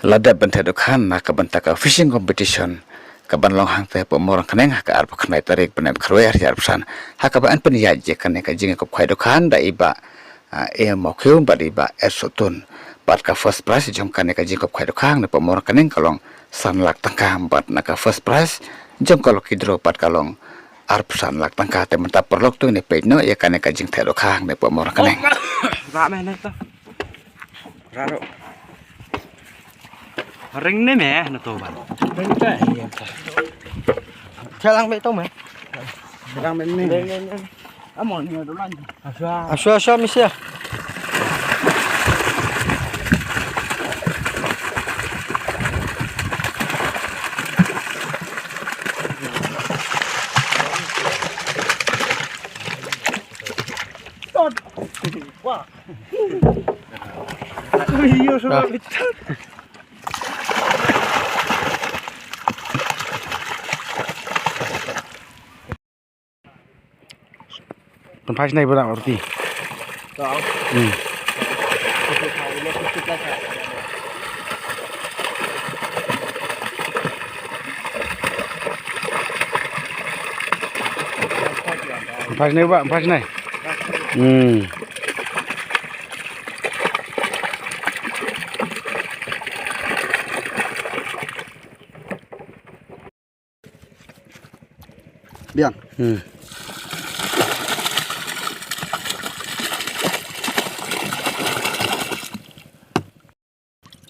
lada Bynta Dohkha na ka Bynta ka fishing competition ka ban long hang te po Mawryngkneng ha ka arpa khnai tarik banem khroi ar jar psan ha ka ba an pan ya je kan ka jing ko khwai Dohkha da iba e mo kheu ba iba esotun bat ka first prize jom kan ka jing ko khwai Dohkha na po Mawryngkneng kalong san lak tangka bat na ka first prize jom kalau kidro bat kalong arpsan lak tangka te menta perlok tu ni pe no ya kan ka jing Theh Dohkha na po Mawryngkneng ra mẹ này to ra đâu ring đấy mẹ nó to bạn ring cái theo lang mẹ to mẹ lang mẹ này à mọi người đâu lăn à xua mi xia wow ui sao bị con phai này vừa đạo thì phai này bạn phai này biển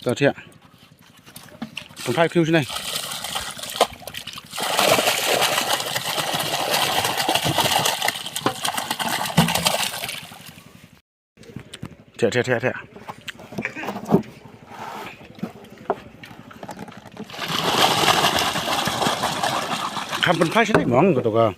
Tao chị ạ. Còn phai phiêu trên này. Thẹ. Khăm phần phai trên này mỏng của tao cơ.